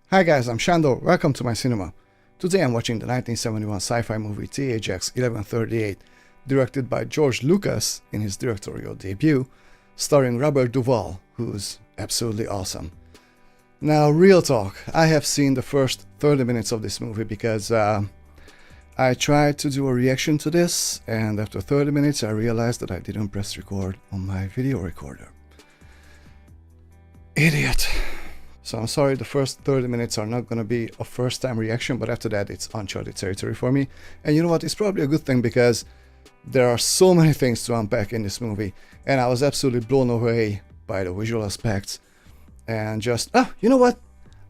Hi guys, I'm Shandor, welcome to my cinema. Today I'm watching the 1971 sci-fi movie THX 1138, directed by George Lucas in his directorial debut, starring Robert Duvall, who's absolutely awesome. Now, real talk, I have seen the first 30 minutes of this movie because I tried to do a reaction to this, and after 30 minutes I realized that I didn't press record on my video recorder. Idiot! So I'm sorry, the first 30 minutes are not gonna be a first time reaction, but after that it's uncharted territory for me. And you know what, it's probably a good thing because there are so many things to unpack in this movie, and I was absolutely blown away by the visual aspects. And just, you know what?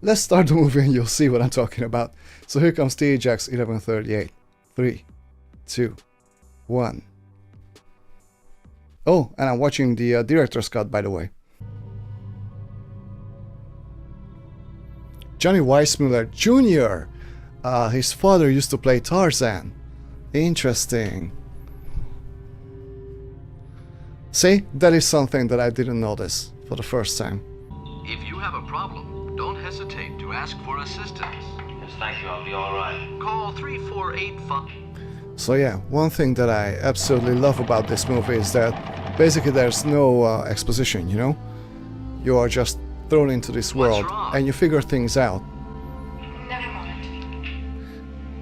Let's start the movie and you'll see what I'm talking about. So here comes THX 1138. 3, 2, 1. Oh, and I'm watching the director's cut, by the way. Johnny Weissmuller Jr. His father used to play Tarzan. Interesting. See, that is something that I didn't notice for the first time. If you have a problem, don't hesitate to ask for assistance. Yes, thank you, I'll be alright. Call 3485. So yeah, one thing that I absolutely love about this movie is that basically there's no exposition, you know? You are just thrown into this world and you figure things out. Never mind.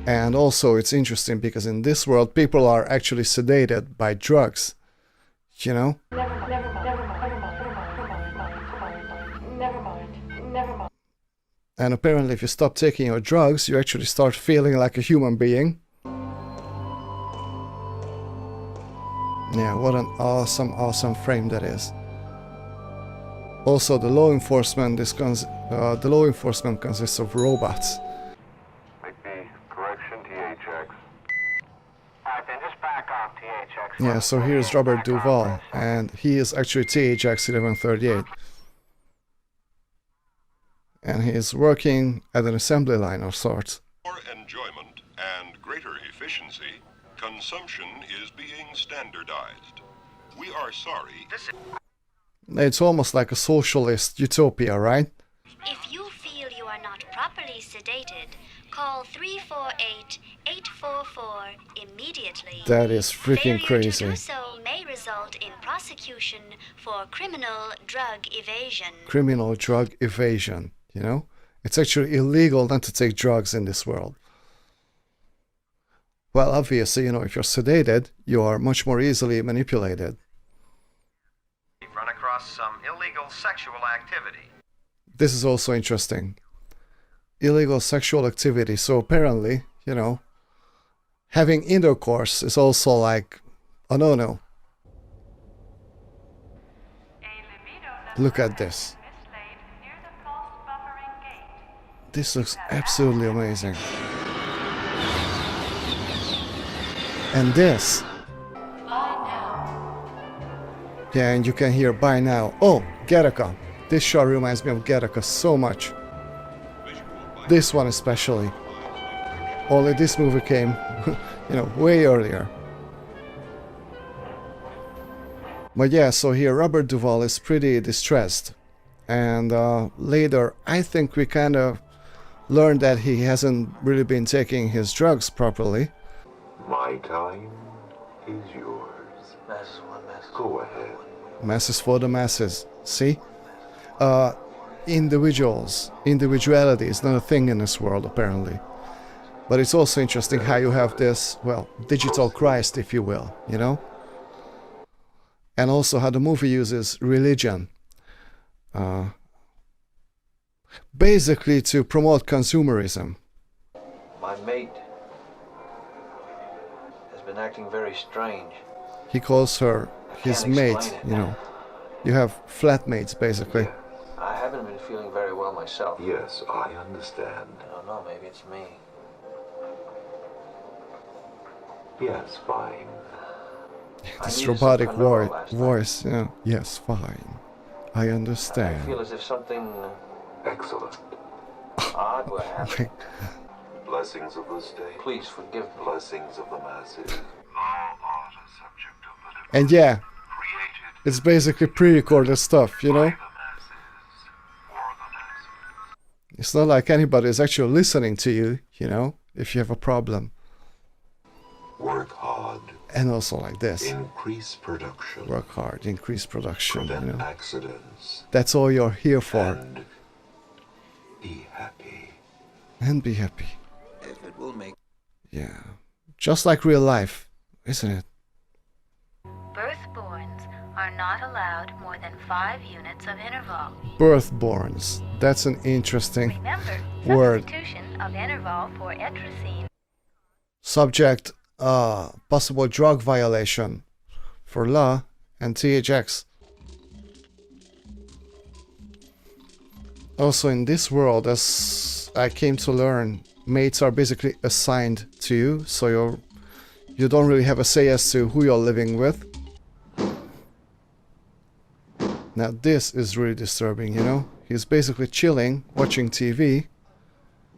And also it's interesting because in this world people are actually sedated by drugs, you know? Never mind. And apparently if you stop taking your drugs, you actually start feeling like a human being. Yeah, what an awesome frame that is. Also, the law enforcement consists of robots. McOmie, correction, THX. Alright then, just back off, THX. Yeah, so here's Robert Duvall, and he is actually THX 1138. And he is working at an assembly line of sorts. For enjoyment and greater efficiency, consumption is being standardized. We are sorry. It's almost like a socialist utopia, right? If you feel you are not properly sedated, call 348-844 immediately. That is freaking Failure crazy. to do so may result in prosecution for criminal drug evasion. Criminal drug evasion, you know? It's actually illegal not to take drugs in this world. Well, obviously, you know, if you're sedated, you are much more easily manipulated. Run across some illegal sexual activity. This is also interesting. Illegal sexual activity. So apparently, you know, having intercourse is also like a no-no. Look at this. This looks absolutely amazing. And this. Yeah, and you can hear by now. Oh, Gattaca. This shot reminds me of Gattaca so much. This one especially. Only this movie came, you know, way earlier. But yeah, so here Robert Duvall is pretty distressed. And later, I think we kind of learned that he hasn't really been taking his drugs properly. My time is yours. Masses one mess. Go ahead. Masses for the masses. See? Individuality is not a thing in this world, apparently. But it's also interesting how you have this, well, digital Christ, if you will, you know? And also how the movie uses religion. Basically to promote consumerism. My mate has been acting very strange. He calls her his Can't mate, explain it. you know. You have flatmates, basically. I haven't been feeling very well myself. Yes, I understand. I don't know, maybe it's me. Yes, fine. This needed robotic some Pandora last night. voice, yeah. Yes, fine. I I understand. feel as if something Excellent. odd would happen. Blessings of the state. Please forgive me. Blessings of the masses. And yeah, it's basically pre-recorded stuff, you know? It's not like anybody is actually listening to you, you know, if you have a problem. Work hard. And also like this. Increase production. Work hard, increase production, Prevent you know. accidents. That's all you're here for. And be happy. And be happy. If it will make... Yeah. Just like real life, isn't it? Birthborns are not allowed more than 5 units of interval. Birthborns. That's an interesting Remember, word. substitution of interval for etrazine. Subject, possible drug violation for law and THX. Also in this world, as I came to learn, mates are basically assigned to you, so you don't really have a say as to who you're living with. Now this is really disturbing, you know? He's basically chilling, watching TV,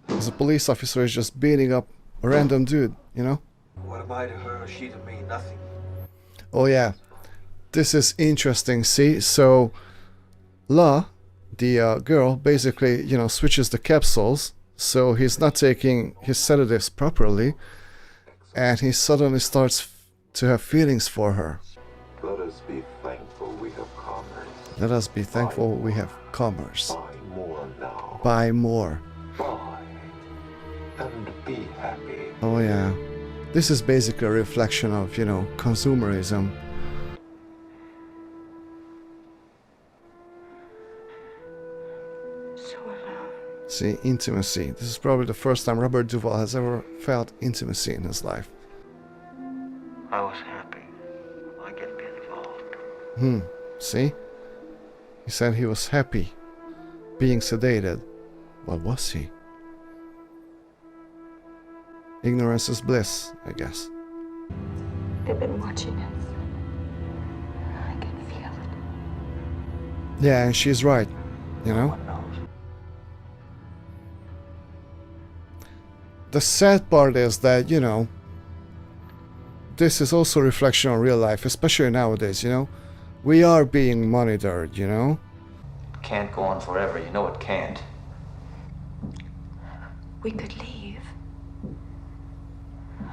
as a police officer is just beating up a random dude, you know? What am I to her or she to me? Nothing. Oh yeah, this is interesting, see? So, La, the girl, basically, you know, switches the capsules, so he's not taking his sedatives properly, and he suddenly starts to have feelings for her. Let us be thankful we have commerce. Let us be thankful we have commerce. Buy more now. Buy more. Buy. And be happy. Oh yeah. This is basically a reflection of, you know, consumerism. So alone. See, intimacy. This is probably the first time Robert Duvall has ever felt intimacy in his life. I was happy. I get involved. See? He said he was happy being sedated. What was he? Ignorance is bliss, I guess. They've been watching us. I can feel it. Yeah, and she's right, you know? One knows. The sad part is that, you know, this is also a reflection on real life, especially nowadays, you know? We are being monitored, you know? Can't go on forever. You know it can't. We could leave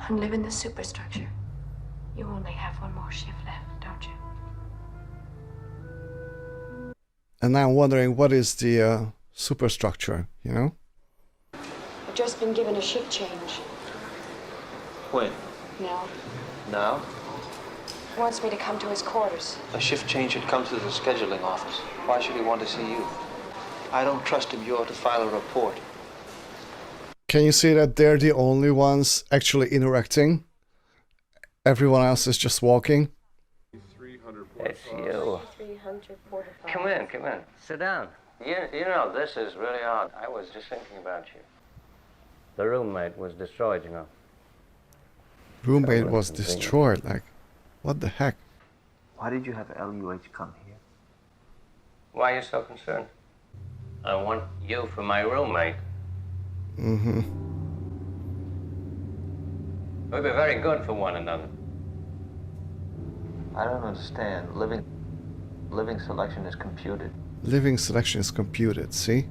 and live in the superstructure. You only have one more shift left, don't you? And now I'm wondering what is the superstructure, you know? I've just been given a shift change. When? Now, Now? he wants me to come to his quarters. A shift change should come to the scheduling office. Why should he want to see you? I don't trust him. You ought to file a report. Can you see that they're the only ones actually interacting? Everyone else is just walking? It's you. Come in, come in. Sit down. You know, this is really odd. I was just thinking about you. The roommate was destroyed, you know. Roommate was destroyed, like, what the heck? Why did you have LUH come here? Why are you so concerned? I want you for my roommate. Mm-hmm. We'd be very good for one another. I don't understand. Living selection is computed. Living selection is computed, see?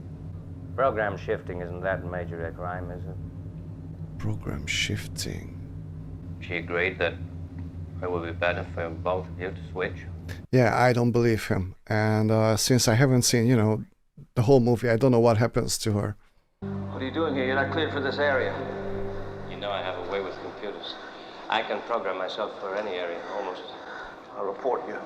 Program shifting isn't that major a crime, is it? Program shifting. She agreed that it would be better for both of you to switch. Yeah, I don't believe him. And since I haven't seen, you know, the whole movie, I don't know what happens to her. What are you doing here? You're not cleared for this area. You know I have a way with computers. I can program myself for any area, almost. I'll report you.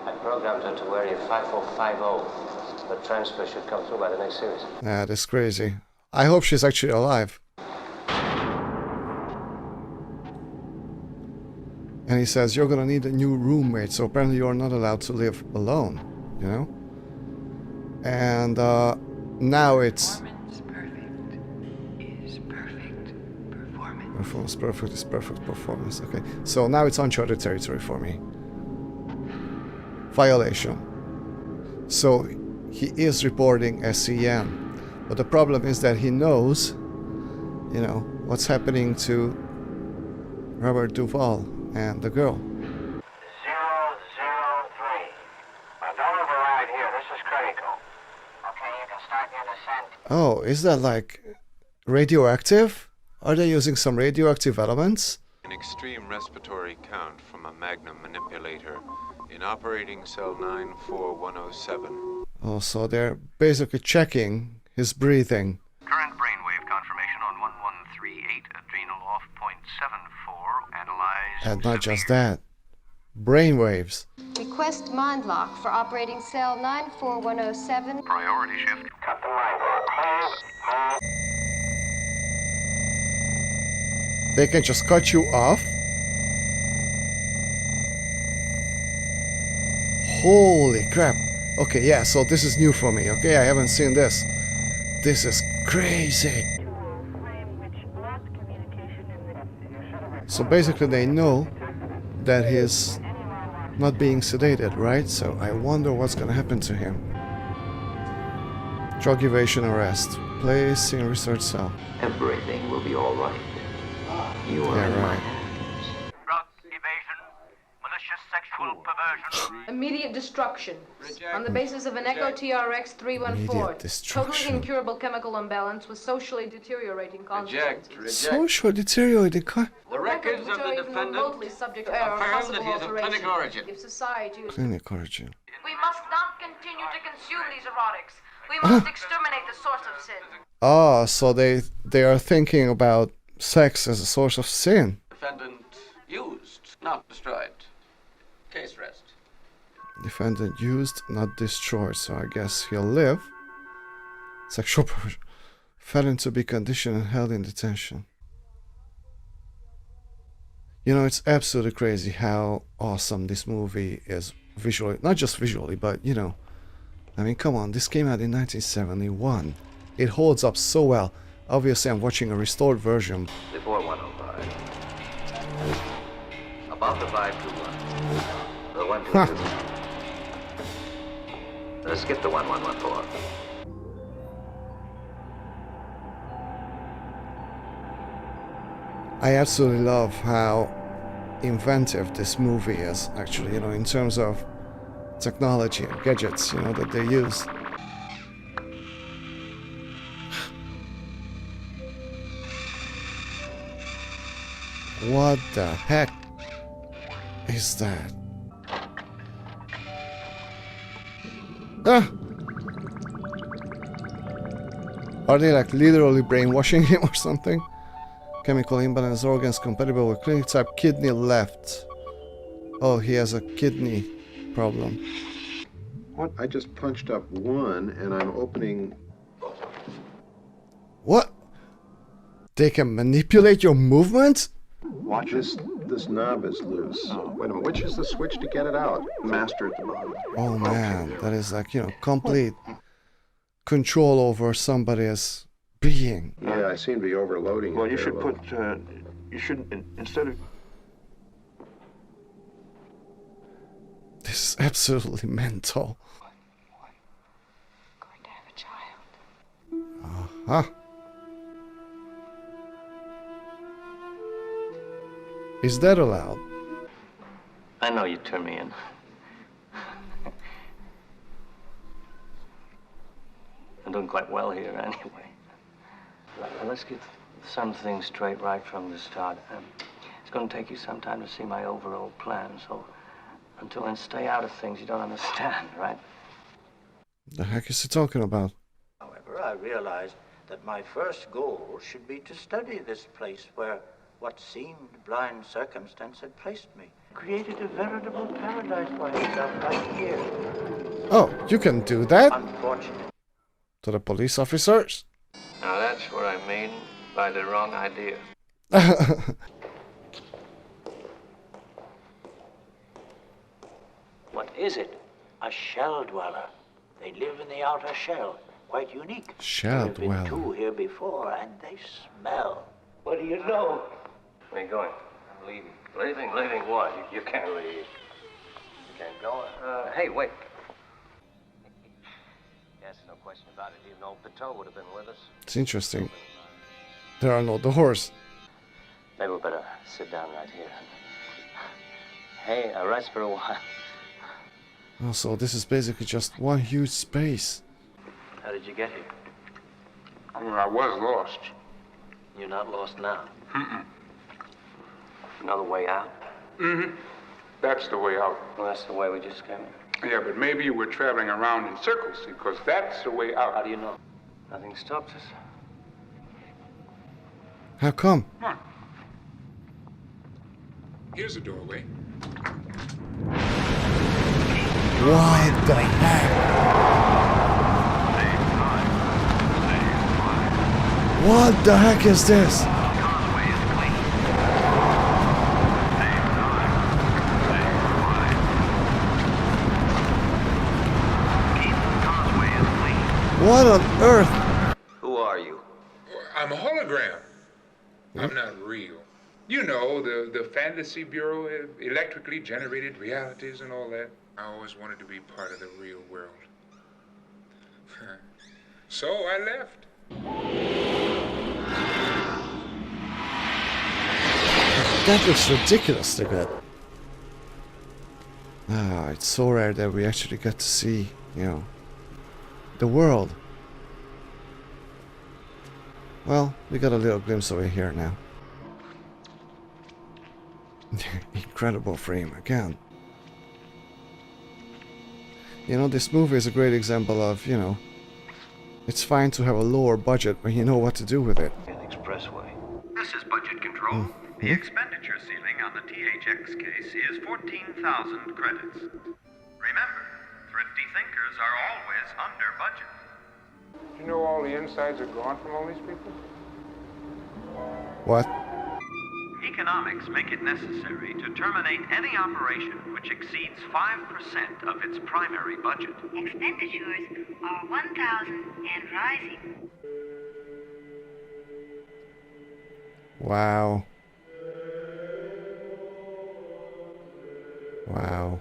I programmed her to area 5450. The transfer should come through by the next series. Nah, that's crazy. I hope she's actually alive. And he says, you're gonna need a new roommate, so apparently you're not allowed to live alone, you know? And now it's... Performance perfect is perfect performance. Okay, so now it's uncharted territory for me. Violation. So he is reporting SEM, but the problem is that he knows, you know, what's happening to Robert Duvall and the girl. 003. Don't override here. This is critical. Okay, you can start Oh, is that like radioactive? Are they using some radioactive elements? An extreme respiratory count from a Magnum manipulator in operating cell 94107. Oh, so they're basically checking his breathing. Current brainwave confirmation on 1138, adrenal off 0.74, analyze. And not just that. Brainwaves. Request mind lock for operating cell 94107. Priority shift. Cut the mind lock. Hold. They can just cut you off. Holy crap. Okay, yeah, so this is new for me. Okay, I haven't seen this. This is crazy. So basically they know that he's not being sedated, right? So I wonder what's gonna happen to him. Drug evasion arrest. Place in research cell. Everything will be all right. You are Yeah, in my right. hands. Drug evasion, malicious sexual perversion. Immediate destruction. On the basis of an Echo TRX 314. Immediate destruction. Totally incurable chemical imbalance with socially deteriorating consequences. Social deteriorating. The records of the defendant subject to error, affirm that possible he is of alteration. clinic origin. If society is... Clinic origin. We must not continue to consume these erotics. We must exterminate the source of sin. Ah, so they are thinking about sex as a source of sin. Defendant used, not destroyed. Case rest. Defendant used, not destroyed, so I guess he'll live. Sexual perversion. Felon to be conditioned and held in detention. You know, it's absolutely crazy how awesome this movie is visually. Not just visually, but, you know, I mean, come on, this came out in 1971. It holds up so well. Obviously, I'm watching a restored version. Before 105. Above the 521. The 122. Skip the 1114. I absolutely love how inventive this movie is, actually, you know, in terms of technology and gadgets, you know, that they use. What the heck is that? Ah! Are they like literally brainwashing him or something? Chemical imbalance, organs compatible with clinic type, kidney left. Oh, he has a kidney problem. What? I just punched up 1 and I'm opening... What? They can manipulate your movements? Watch this knob is loose. Wait a minute, which is the switch to get it out? Master at the bottom. Oh man, that is like, you know, complete control over somebody's being. Yeah, I seem to be overloading. Well, you should put, you should, instead of... This is absolutely mental. Going to have a child. Uh-huh. Is that allowed? I know you turn me in. I'm doing quite well here anyway. Let's get some things straight right from the start. It's going to take you some time to see my overall plan, so until then, stay out of things you don't understand, right? The heck is he talking about? However, I realized that my first goal should be to study this place where what seemed blind circumstance had placed me. Created a veritable paradise by himself right here. Oh, you can do that? Unfortunate. To the police officers? Now that's where I mean by the wrong idea. What is it? A shell dweller. They live in the outer shell. Quite unique. Shell There have been dweller. 2 here before, and they smell. What do you know? Where are you going? I'm leaving. Leaving what? You can't leave. You can't go. Hey, wait. Yes, no question about it. Even old Pedro would have been with us. It's interesting. There are no doors. Maybe we better sit down right here. Hey, rest for a while. Oh, so this is basically just one huge space. How did you get here? I was lost. You're not lost now. Mm-mm. Another way out? Mm-hmm. That's the way out. Well, that's the way we just came in. Yeah, but maybe we're traveling around in circles, because that's the way out. How do you know? Nothing stops us. How come? Come on. Here's the doorway. What the heck? What the heck is this? What on earth? Who are you? I'm a hologram. I'm not real. You know, the Fantasy Bureau, electrically generated realities and all that. I always wanted to be part of the real world. So I left. That looks ridiculously good. Ah, it's so rare that we actually get to see, you know, the world. Well, we got a little glimpse of it here now. Incredible frame again. You know, this movie is a great example of, you know, it's fine to have a lower budget when you know what to do with it. An expressway. This is budget control. The expenditure ceiling on the THX case is 14,000 credits. Remember, thrifty thinkers are always under budget. You know all the insides are gone from all these people? What? Economics make it necessary to terminate any operation which exceeds 5% of its primary budget. Expenditures are 1,000 and rising. Wow. Wow.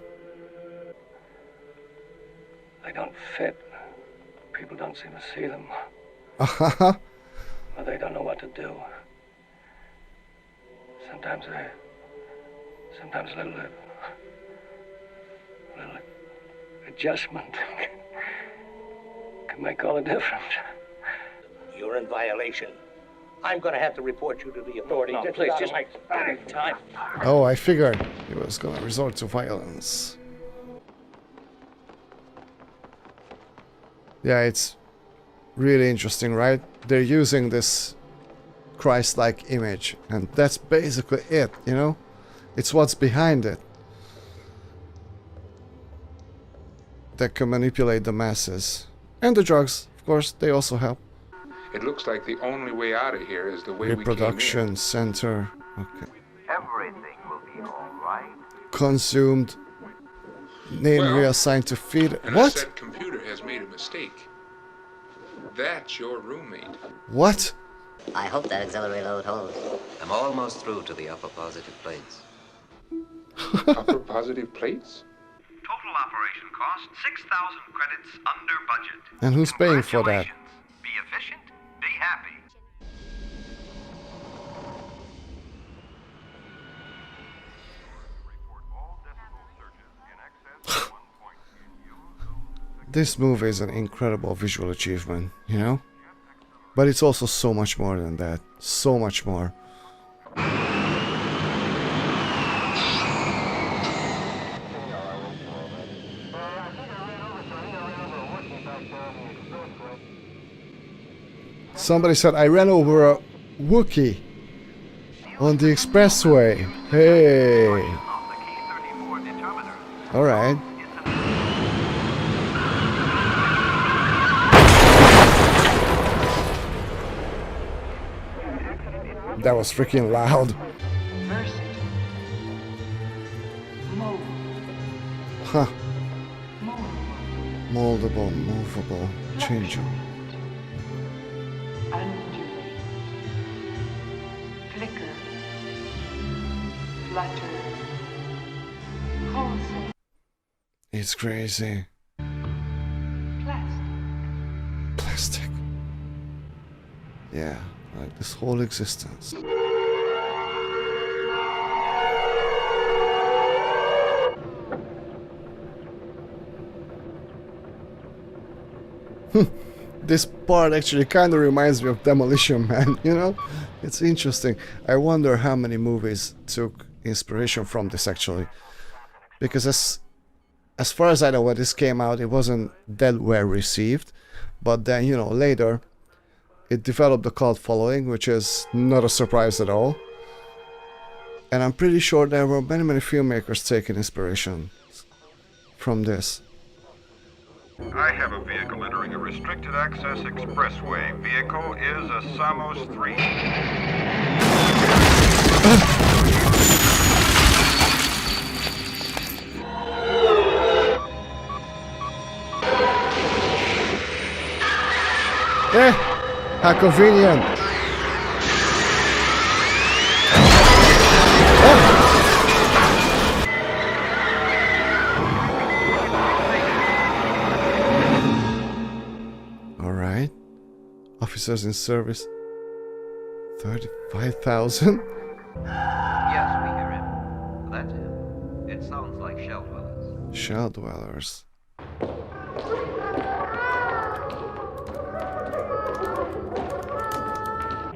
They don't fit. People don't seem to see them. Or they don't know what to do. Sometimes a little adjustment can make all the difference. You're in violation. I'm going to have to report you to the authorities. No, please, just give me time. Oh, I figured he was gonna resort to violence. Yeah, it's really interesting, right? They're using this Christ-like image, and that's basically it, you know? It's what's behind it that can manipulate the masses. And the drugs, of course, they also help. It looks like the only way out of here is the way we came Reproduction in. center. Okay. Everything will be all right. Consumed. Name Well, reassigned to feed. Unless What? that computer has made a mistake. That's your roommate. What? I hope that auxiliary load holds. I'm almost through to the upper positive plates. Upper positive plates? Total operation cost 6,000 credits under budget. And who's paying for that? Be efficient, be happy. This movie is an incredible visual achievement, you know? But it's also so much more than that. So much more. Somebody said I ran over a Wookiee on the expressway. Hey. All right. That was freaking loud. Huh. Moldable, movable, changeable. Undulate, flicker, flutter, pulsate. It's crazy. Plastic. Yeah, like this whole existence. this part actually kind of reminds me of Demolition Man, you know? It's interesting. I wonder how many movies took inspiration from this actually. Because as far as I know, when this came out, it wasn't that well received. But then, you know, later, it developed a cult following, which is not a surprise at all. And I'm pretty sure there were many, many filmmakers taking inspiration from this. I have a vehicle entering a restricted access expressway. Vehicle is a Samos 3. How convenient. Alright. Officers in service. 35,000? Yes, we hear him. That's him. It sounds like shell dwellers. Shell dwellers.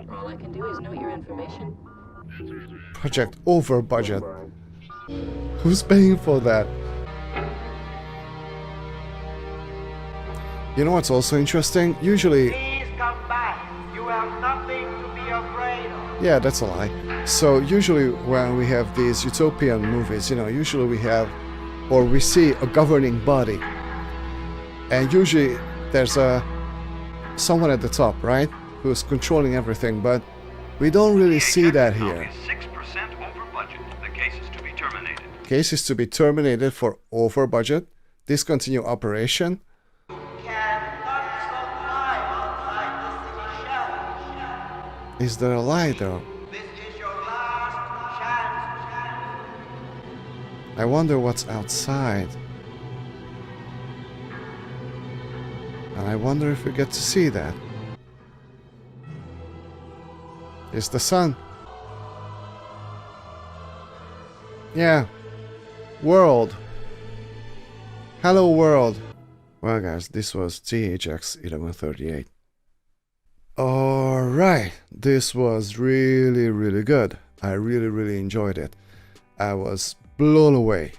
All I can do is note your information. Project over budget. Who's paying for that? You know what's also interesting? Usually... Please come back. You have nothing to be afraid of. Yeah, that's a lie. So usually when we have these utopian movies, you know, usually we have, or we see a governing body. And usually there's someone at the top, right? Who's controlling everything, but we don't really see that here. 6% over budget. The case is to be terminated. Case is to be terminated for over budget. Discontinue operation. Is there a lie though? I wonder what's outside. And I wonder if we get to see that. It's the sun. Yeah. World. Hello world. Well guys, this was THX 1138. Alright, this was really, really good. I really enjoyed it. I was blown away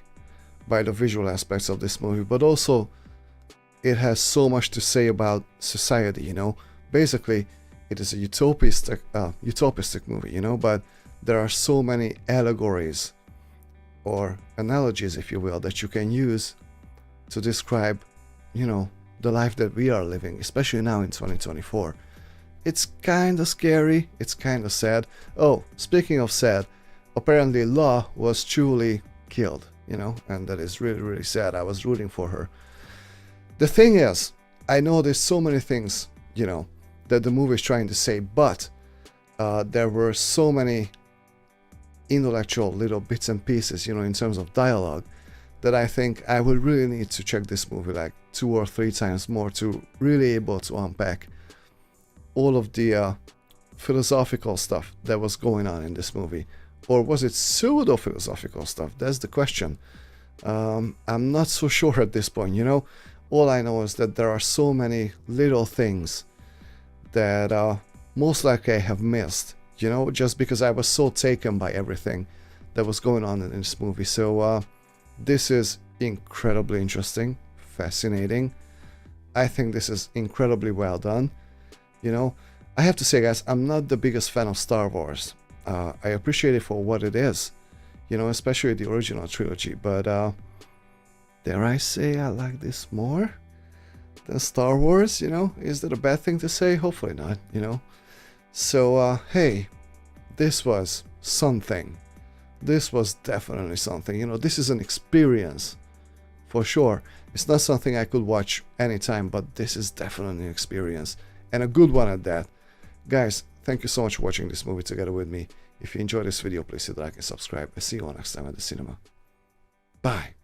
by the visual aspects of this movie, but also it has so much to say about society, you know. Basically, it is a utopistic movie, you know, but there are so many allegories or analogies, if you will, that you can use to describe, you know, the life that we are living, especially now in 2024. It's kind of scary, it's kind of sad. Oh, speaking of sad, apparently Law was truly killed, you know, and that is really sad. I was rooting for her. The thing is, I know there's so many things, you know, that the movie is trying to say, but there were so many intellectual little bits and pieces, you know, in terms of dialogue, that I think I will really need to check this movie like 2 or 3 times more to really able to unpack all of the philosophical stuff that was going on in this movie. Or was it pseudo-philosophical stuff? That's the question. I'm not so sure at this point, you know. All I know is that there are so many little things that most likely I have missed, you know, just because I was so taken by everything that was going on in this movie. So this is incredibly interesting, fascinating. I think this is incredibly well done. You know, I have to say, guys, I'm not the biggest fan of Star Wars. I appreciate it for what it is, you know, especially the original trilogy. But dare I say I like this more than Star Wars, you know? Is that a bad thing to say? Hopefully not, you know? So, hey, this was something. This was definitely something. You know, this is an experience, for sure. It's not something I could watch anytime, but this is definitely an experience. And a good one at that. Guys, thank you so much for watching this movie together with me. If you enjoyed this video, please hit like and subscribe. I'll see you all next time at the cinema. Bye.